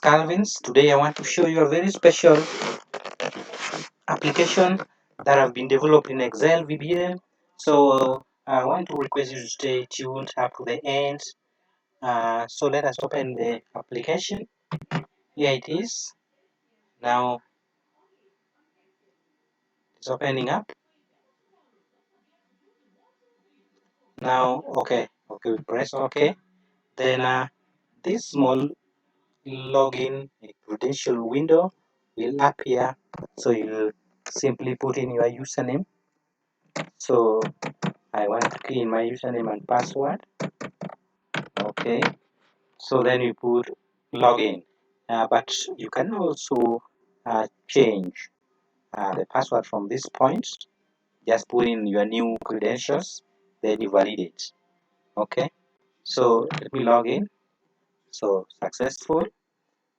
Calvins. Today I want to show you a very special application that have been developed in Excel VBA. So I want to request you to stay tuned up to the end. So let us open the application. Here it is. Now it's opening up. Now okay, we press OK. Then this small login credential window will appear. So you'll simply put in your username. So I want to key in my username and password. Okay. So then you put login. But you can also change the password from this point. Just put in your new credentials. Then you validate. Okay. So let me log in. So successful.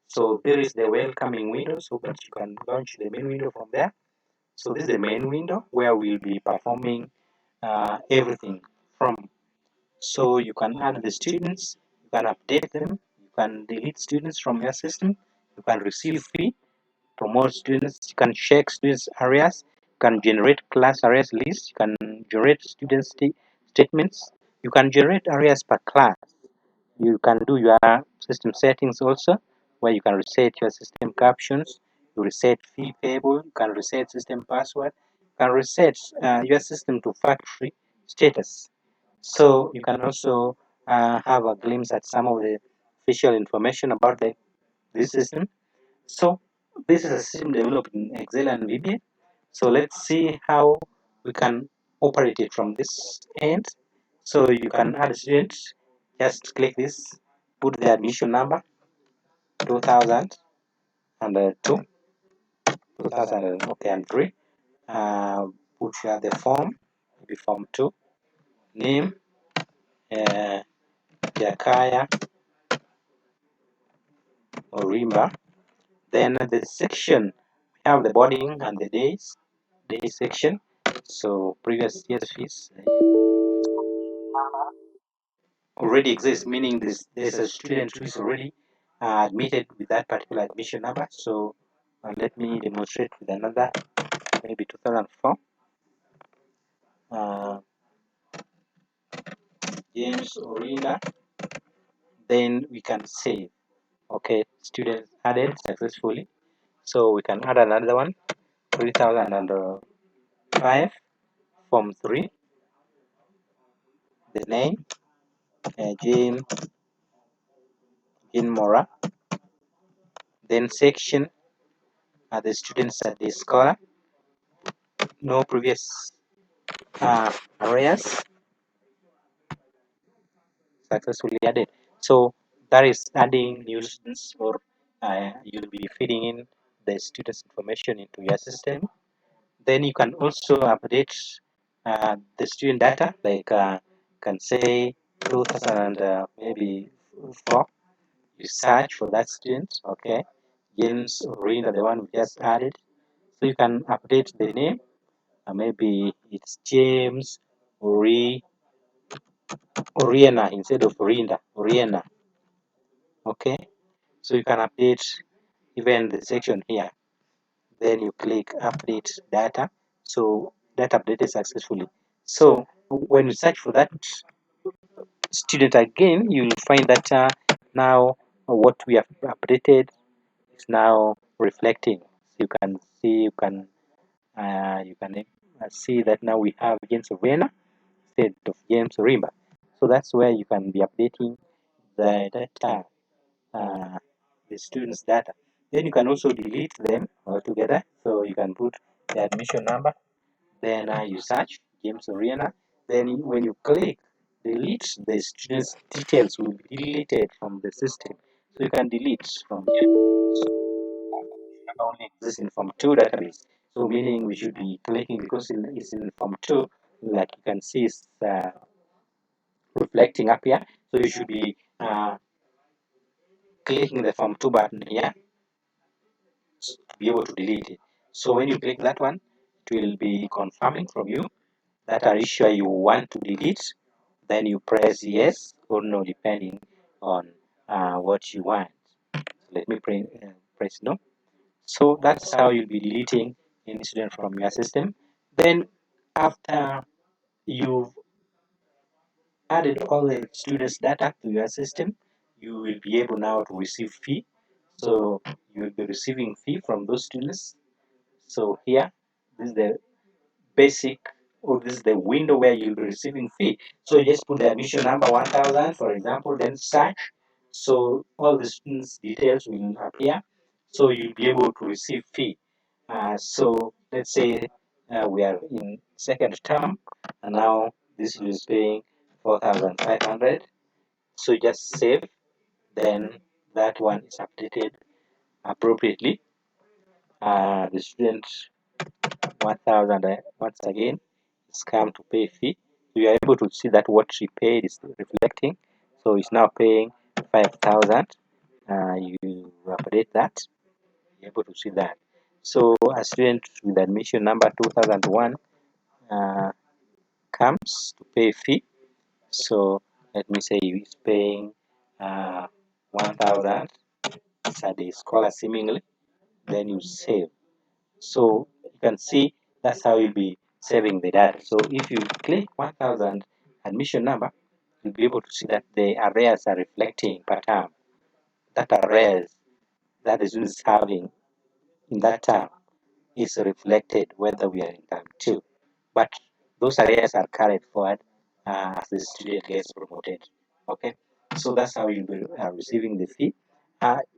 So there is the welcoming window, so that you can launch the main window from there. So this is the main window where we'll be performing everything from. So you can add the students, you can update them, you can delete students from your system, you can receive fee, promote students, you can check students areas, you can generate class areas list, you can generate students statements, you can generate areas per class. You can do your system settings also, where you can reset your system captions, you reset fee payable, you can reset system password, you can reset your system to factory status. So you can also have a glimpse at some of the official information about this system. So this is a system developed in Excel and VBA. So let's see how we can operate it from this end. So you can add students. Just click this, put the admission number 2002, 2003. Put the form, maybe form 2, name, Jakaya or Rimba. Then the section, we have the boarding and the day section. So previous year's fees already exists, meaning there's a student who is already admitted with that particular admission number. So let me demonstrate with another, maybe 2004. James Orina. Then we can save. Okay, students added successfully. So we can add another one, 3005, form 3, the name, Jane Mora. Then section, the students at the scholar, no previous areas, successfully added. So that is adding new students, or you'll be feeding in the students' information into your system. Then you can also update the student data, like can say 2000 maybe 4. You search for that student. Okay, James Rina, the one we just added. So you can update the name. Maybe it's James Oriena instead of Rinda. Oriena. Okay, so you can update even the section here. Then you click update data. So that updated successfully. So when you search for that student again, you will find that now what we have updated is now reflecting. So you can see that now we have James Rena instead of James Rimba. So that's where you can be updating the data, the students' data. Then you can also delete them altogether. So you can put the admission number, then you search James Oriana. Then when you click delete, the students' details will be deleted from the system. So you can delete from here. So only exists in Form 2 database. So meaning we should be clicking because it's in Form 2, like you can see it's reflecting up here. So you should be clicking the Form 2 button here to be able to delete it. So when you click that one, it will be confirming from you that are you sure you want to delete. Then you press yes or no depending on what you want. Let me press no. So that's how you'll be deleting any student from your system. Then after you've added all the students' data to your system, you will be able now to receive fee. So you will be receiving fee from those students. So here, this is the basic, or this is the window where you'll be receiving fee. So you just put the admission number 1000, for example, then search. So all the students' details will appear. So you'll be able to receive fee. So let's say we are in second term, and now this is paying 4500. So just save, then that one is updated appropriately. The student 1000 once again is come to pay fee. So you are able to see that what she paid is reflecting. So it's now paying 5000. You update that, you're able to see that. So a student with admission number 2001 uh, comes to pay fee. So let me say he's paying 1000 as a scholar seemingly, then you save. So you can see that's how you'll be saving the data. So if you click 1000 admission number, you'll be able to see that the arrears are reflecting per term. That arrears that is having in that term is reflected whether we are in term 2. But those areas are carried forward as the student gets promoted. Okay, so that's how you'll be receiving the fee.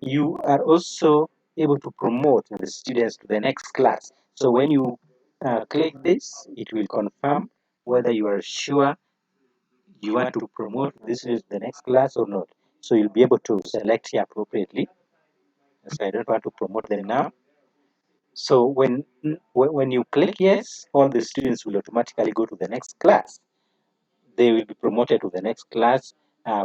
You are also able to promote the students to the next class. So when you click this, it will confirm whether you are sure you want to promote this is the next class or not. So you'll be able to select here appropriately. So I don't want to promote them now. So when you click yes, all the students will automatically go to the next class. They will be promoted to the next class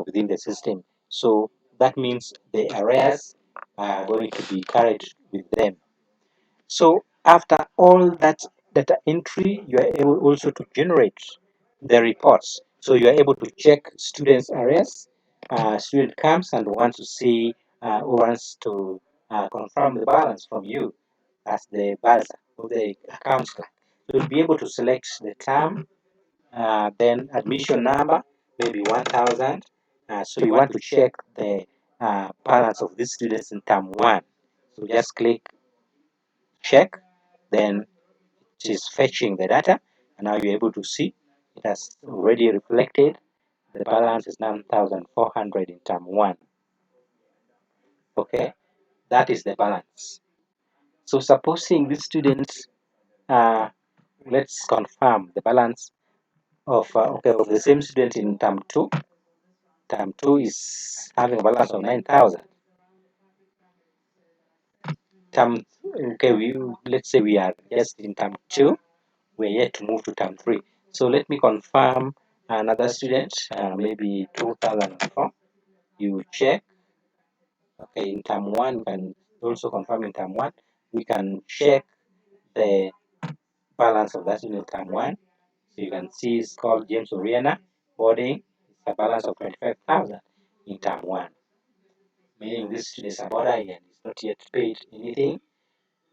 within the system. So that means the arrears are going to be carried with them. So after all that data entry, you are able also to generate the reports. So you are able to check students' arrears. Student comes and wants to see or wants to confirm the balance from you as the balance of the account clerk. So you'll be able to select the term, then admission number, maybe 1000. So you want to check the balance of these students in term 1. So just click check, then it is fetching the data, and now you're able to see it has already reflected. The balance is 9400 in term 1. Okay, that is the balance. So supposing these students, let's confirm the balance of of the same student in term 2. Term 2 is having a balance of 9000. Term okay, let's say we are just in term 2. We're yet to move to term 3. So let me confirm another student, maybe 2004. You check. Okay, in term 1, we can also confirm in term 1. We can check the balance of that student in term 1. So you can see it's called James Oriana boarding. It's a balance of 25,000 in term 1. Meaning this student is a border and is not yet paid anything.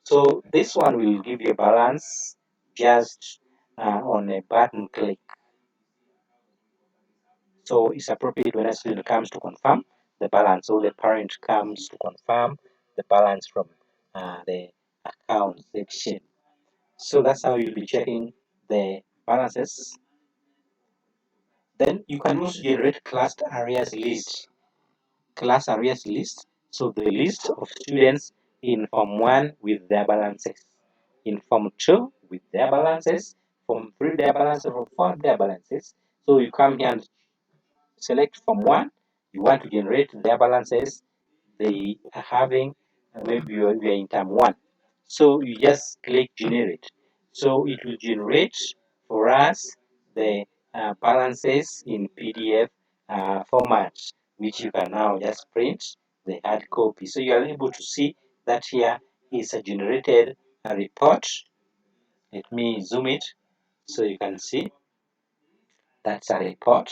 So this one will give you a balance just on a button click. So it's appropriate when a student comes to confirm the balance, or the parent comes to confirm the balance from the account section. So that's how you'll be checking the balances. Then you can also generate class areas list. Class areas list. So the list of students in Form 1 with their balances, in Form 2 with their balances, Form 3 their balances, Form 4 their balances. So you come here and select Form 1, you want to generate their balances they are having, maybe you are in term 1. So you just click generate. So it will generate for us the balances in PDF format, which you can now just print the hard copy. So you are able to see that here is a generated report. Let me zoom it so you can see that's a report.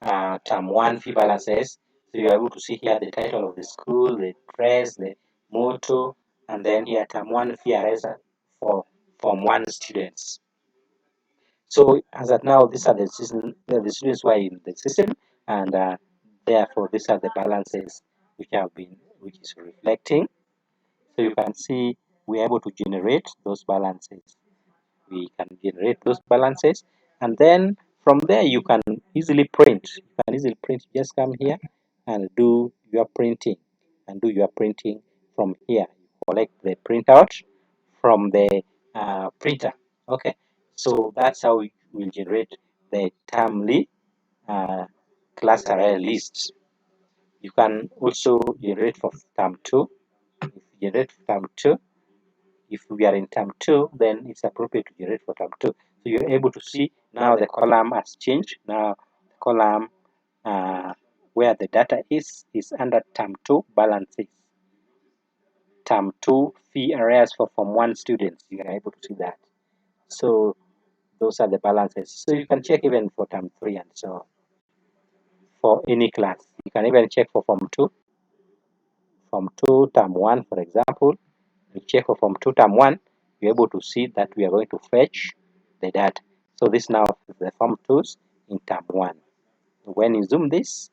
Term 1 fee balances. So you're able to see here the title of the school, the dress, the motto, and then here term 1 fee arrears for Form 1 students. So as at now, these are the students who are in the system, and therefore these are the balances which is reflecting. So you can see we're able to generate those balances. We can generate those balances, and then from there you can easily print. Just come here and do your printing, from here. You collect the printout from the printer. Okay, so that's how we will generate the termly uh, class array list. You can also generate for term 2. If you generate for term 2, if we are in term 2, then it's appropriate to generate for term 2. So you're able to see now the column has changed. Now the column where the data is under term 2 balances. Term 2 fee arrears for Form 1 students. You are able to see that. So those are the balances. So you can check even for term 3 and so on. For any class. You can even check for Form 2. Form 2 term 1, for example. You check for Form 2 term 1, you're able to see that we are going to fetch the data. So this now is the Form 2s in term 1. When you zoom this,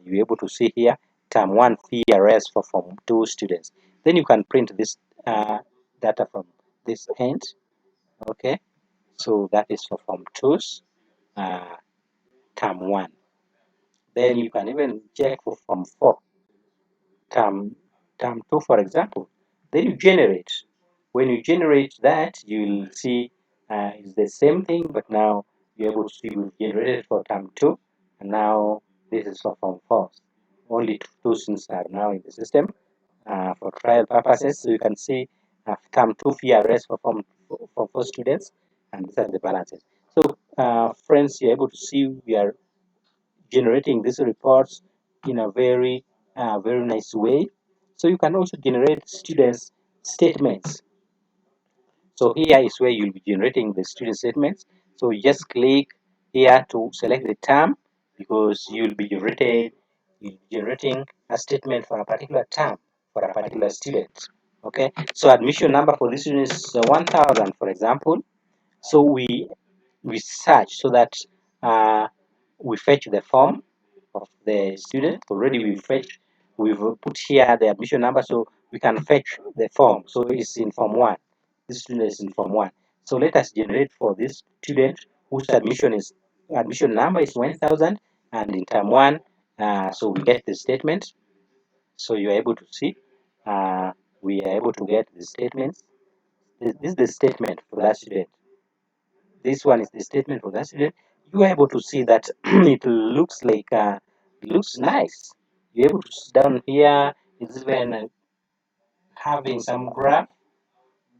you're able to see here term 1 fee arrears for Form 2 students. Then you can print this data from this end. Okay, so that is for Form 2s term 1. Then you can even check for Form 4 term 2, for example. Then you generate. When you generate that, you'll see it's the same thing, but now you're able to see you generated for term 2, and now this is for Form 4. Only two students are now in the system for trial purposes. So you can see term 2 fee arrears for Form 4 students, and these are the balances. So friends, you're able to see we are generating these reports in a very nice way. So you can also generate students statements. So here is where you'll be generating the student statements. So you just click here to select the term, because you'll be generating a statement for a particular term for a particular student. Okay, so admission number for this student is 1000, for example. So we search so that we fetch the form of the student. Already we've put here the admission number, so we can fetch the form. So it's in Form 1. This student is in Form 1. So let us generate for this student whose admission number is 1000, and in term 1, so we get the statement. So you're able to see we are able to get the statements. This is the statement for that student. This one is the statement for that student. You are able to see that it looks like it looks nice. You're able to sit down here. It's even having some graph.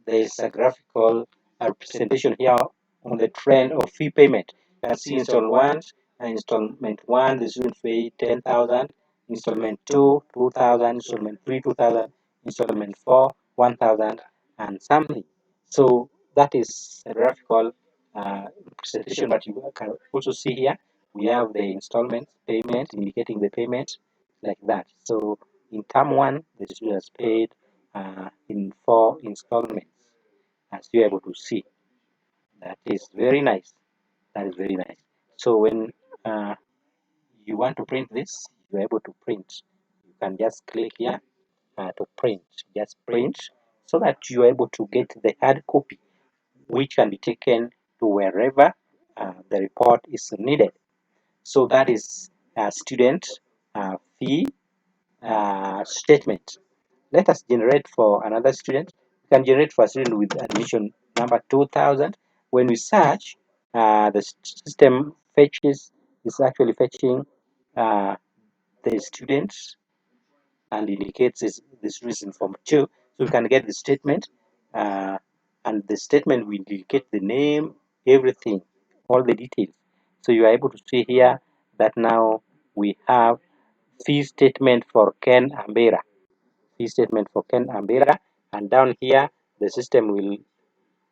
There is a graphical representation here on the trend of fee payment. You can see installment 1, the student pay 10,000, installment 2, 2,000, installment 3, 2,000, installment 4, 1,000, and something. So that is a graphical representation, but you can also see here we have the installment payment indicating the payment like that. So in term 1, the student has paid in 4 installments, as you're able to see. That is very nice. That is very nice. So when you want to print this, you're able to print. You can just click here to print. Just print so that you're able to get the hard copy, which can be taken to wherever the report is needed. So that is a student fee statement. Let us generate for another student. We can generate for a student with admission number 2000. When we search, the system is actually fetching uh, the students and indicates the students in Form 2. So we can get the statement, and the statement will indicate the name, everything, all the details. So you are able to see here that now we have fee statement for Ken Ambera. Fee statement for Ken Ambera, and down here the system will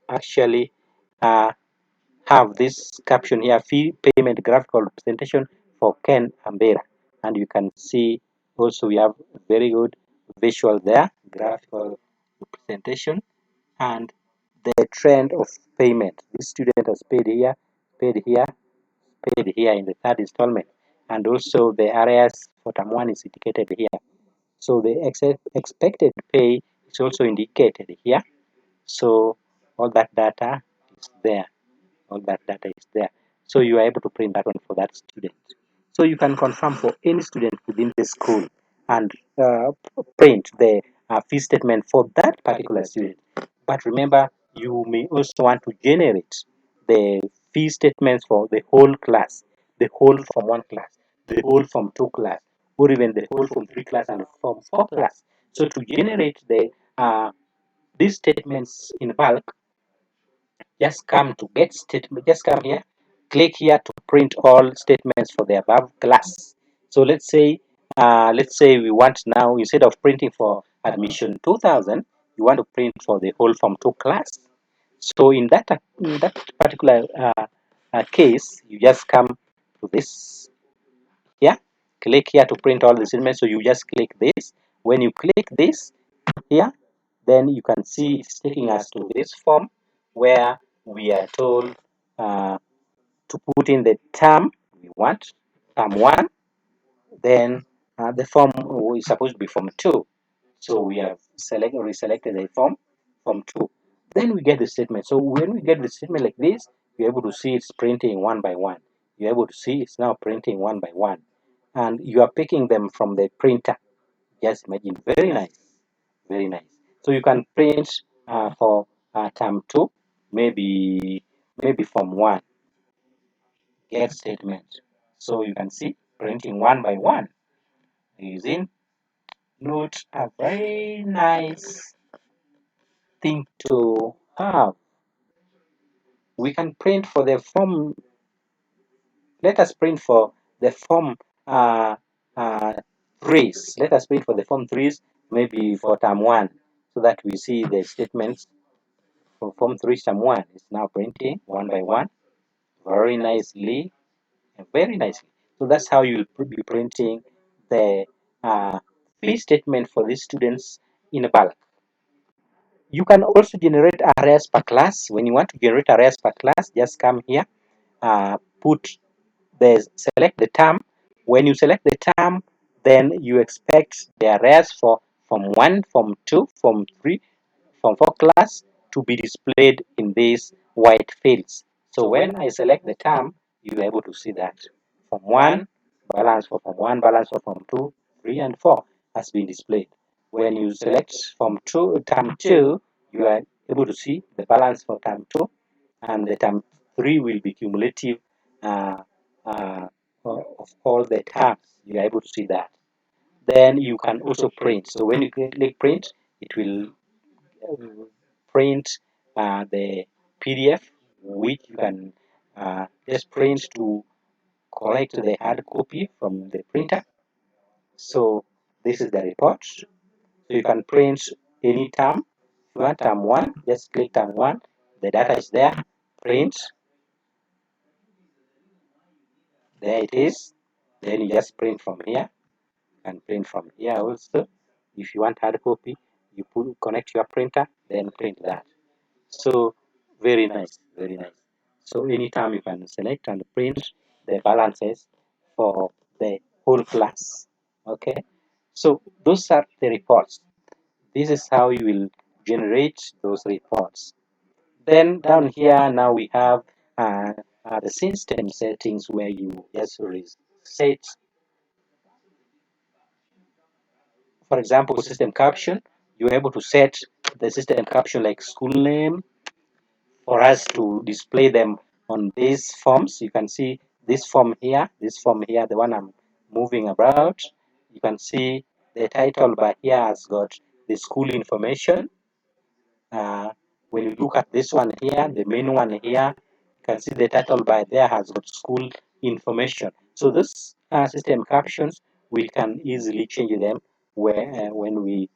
actually have this caption here, fee payment graphical representation for Ken Ambera, and you can see Also, we have very good visual there, graphical representation, and the trend of payment. This student has paid here, paid here, paid here in the third installment, and also the areas for term 1 is indicated here. So the expected pay is also indicated here. So all that data is there. All that data is there. So you are able to print that one for that student. So you can confirm for any student within the school and print the fee statement for that particular student. But remember, you may also want to generate the fee statements for the whole class, the whole Form 1 class, the whole Form 2 class, or even the whole Form 3 class and Form 4 class. So to generate these statements in bulk, just come to get statement, just come here, click here to print all statements for the above class. So let's say we want now, instead of printing for admission 2000, you want to print for the whole Form 2 class. So in that particular case, you just come to this here, click here to print all the statements. So you just click this. When you click this here, then you can see it's taking us to this form where we are told to put in the term we want, term 1, then the form is supposed to be form 2. So we have reselected the form 2. Then we get the statement. So when we get the statement like this, you're able to see it's printing one by one. You're able to see it's now printing one by one. And you are picking them from the printer. Just imagine, very nice, very nice. So you can print for term 2, maybe form 1, get statement. So you can see printing one by one using Note, a very nice thing to have. We can print for the form. Let us print for the form uh, uh, threes. Let us print for the form threes, maybe for term 1, so that we see the statements for form 3 term 1 is now printing one by one, very nicely, very nicely. So that's how you'll be printing the fee statement for these students in bulk. You can also generate arrays per class. When you want to generate arrays per class, just come here, select the term. When you select the term, then you expect the arrays for Form 1, Form 2, Form 3, Form 4 class to be displayed in these white fields. So when I select the term, you are able to see that Form 1, balance for Form 1, balance for Form 2, 3, and 4 has been displayed. When you select Form 2, Term 2, you are able to see the balance for Term 2, and the Term 3 will be cumulative uh, uh, of all the terms. You are able to see that. Then you can also print. So when you click print, it will print the PDF, which you can just print to collect the hard copy from the printer. So this is the report. So you can print any term. If you want term 1, just click term 1. The data is there. Print. There it is. Then you just print from here. You can print from here also. If you want hard copy, you connect your printer, then print that. So very nice, very nice. So anytime you can select and print the balances for the whole class. Okay. So those are the reports. This is how you will generate those reports. Then down here now we have the system settings where you just set, for example, system caption. You're able to set the system caption like school name, for us to display them on these forms. You can see this form here, the one I'm moving about. You can see the title bar here has got the school information. When you look at this one here, the main one here, you can see the title bar there has got school information. So this system captions, we can easily change them when we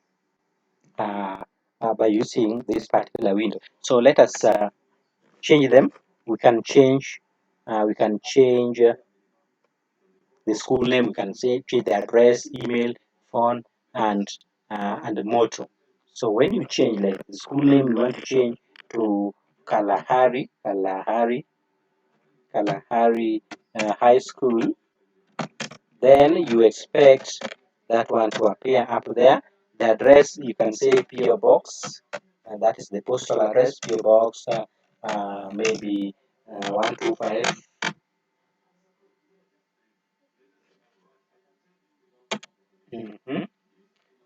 by using this particular window. So let us change them. We can change the school name. We can say change the address, email, phone, and the motto. So when you change, like the school name, you want to change to Kalahari High School, then you expect that one to appear up there. The address, you can say PO Box, and that is the postal address, PO Box, maybe 125.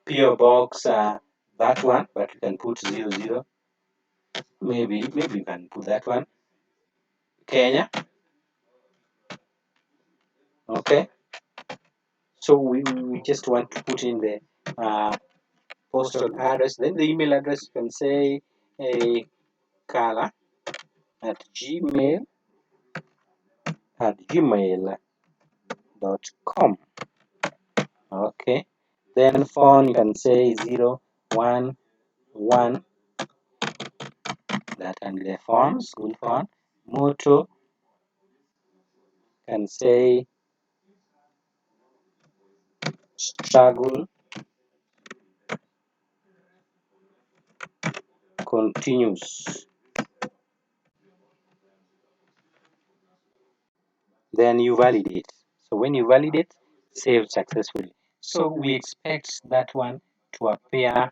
PO Box, that one, but you can put 00. Maybe you can put that one. Kenya, okay. So we just want to put in the postal address. Then the email address, you can say a kala at gmail.com. Okay. Then phone, you can say 011. That can be the phone, school phone. Motto, can say struggle continues. Then you validate. So when you validate, save successfully. So we expect that one to appear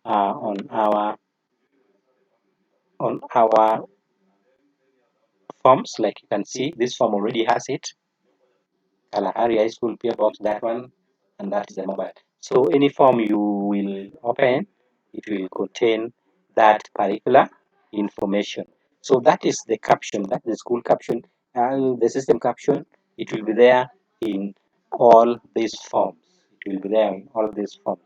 on our forms. Like you can see, this form already has it. Kalahari High School PO Box, that one, and that is the mobile. So any form you will open, it will contain that particular information. So that is the caption, that is the school caption, and the system caption. It will be there in all these forms. It will be there in all these forms.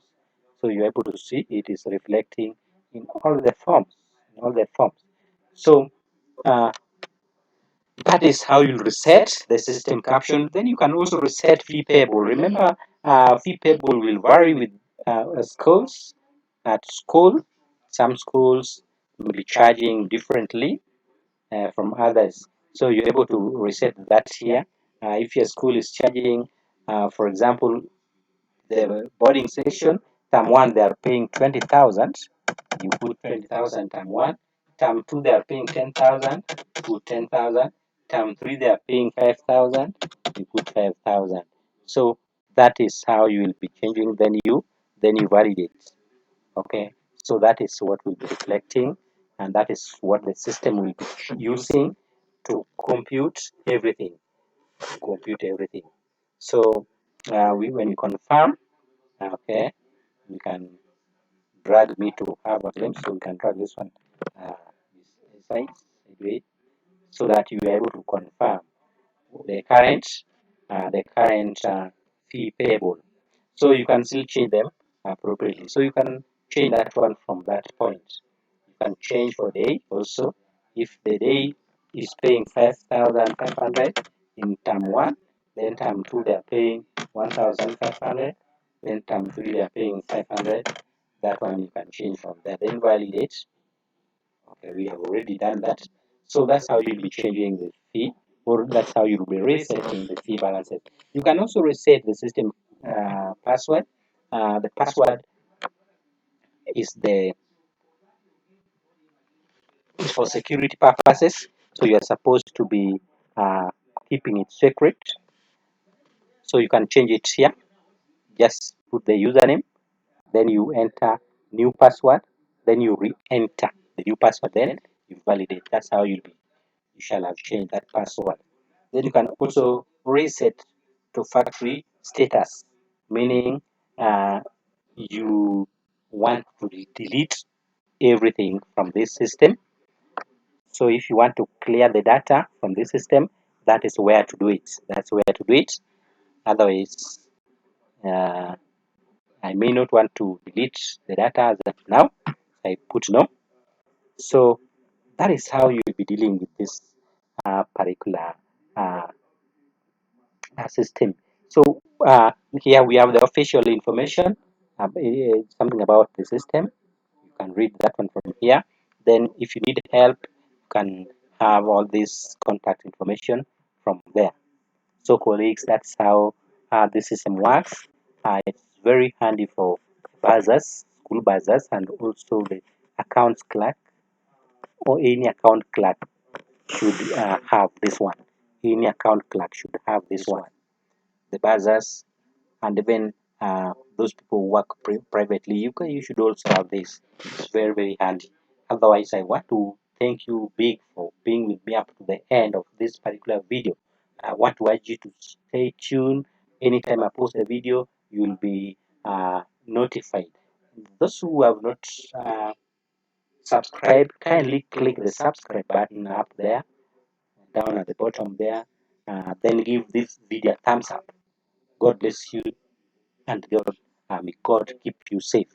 So you're able to see it is reflecting in all the forms, in all the forms. So uh, that is how you reset the system caption. Then you can also reset fee payable. Remember, fee payable will vary with schools. At school, some schools will be charging differently from others. So you're able to reset that here. If your school is charging, for example, the boarding section, term one, they are paying 20,000. You put 20,000 term one. Term two, they are paying 10,000. Put 10,000. Term three, they are paying 5,000. You put 5,000. So that is how you will be changing. Then you validate. Okay. So that is what will be reflecting, and that is what the system will be using to compute everything. So when you confirm, okay, you can drag me to have a glimpse. So we can drag this one side, so that you are able to confirm the current fee payable. So you can still change them appropriately. So you can change that one from that point. You can change for day also. If the day is paying 5,500 in term one, then term two they are paying 1,500, then term three they are paying 500. That one you can change from there. Then validate. Okay, we have already done that. So that's how you'll be changing the fee, or that's how you'll be resetting the fee balances. You can also reset the system password. The password is for security purposes, so you're supposed to be keeping it secret. So you can change it here. Just put the username, then you enter new password, then you re-enter the new password, then you validate. That's how you shall have changed that password. Then you can also reset to factory status, meaning you want to delete everything from this system. So if you want to clear the data from this system, that is where to do it. That's where to do it. Otherwise, uh, I may not want to delete the data as of now. I put no. So that is how you'll be dealing with this particular uh, system. So here we have the official information, something about the system. You can read that one from here. Then if you need help, you can have all this contact information from there. So colleagues, that's how the system works. It's very handy for buzzers, school buzzers, and also the accounts clerk or any account clerk should have this one. Any account clerk should have this one. The buzzers and even those people who work privately, you should also have this. It's very handy. Otherwise, I want to thank you big for being with me up to the end of this particular video. I want to urge you to stay tuned. Anytime I post a video, you will be notified. Those who have not subscribed, kindly click the subscribe button up there, down at the bottom there. Then give this video a thumbs up. God bless you, and may God keep you safe.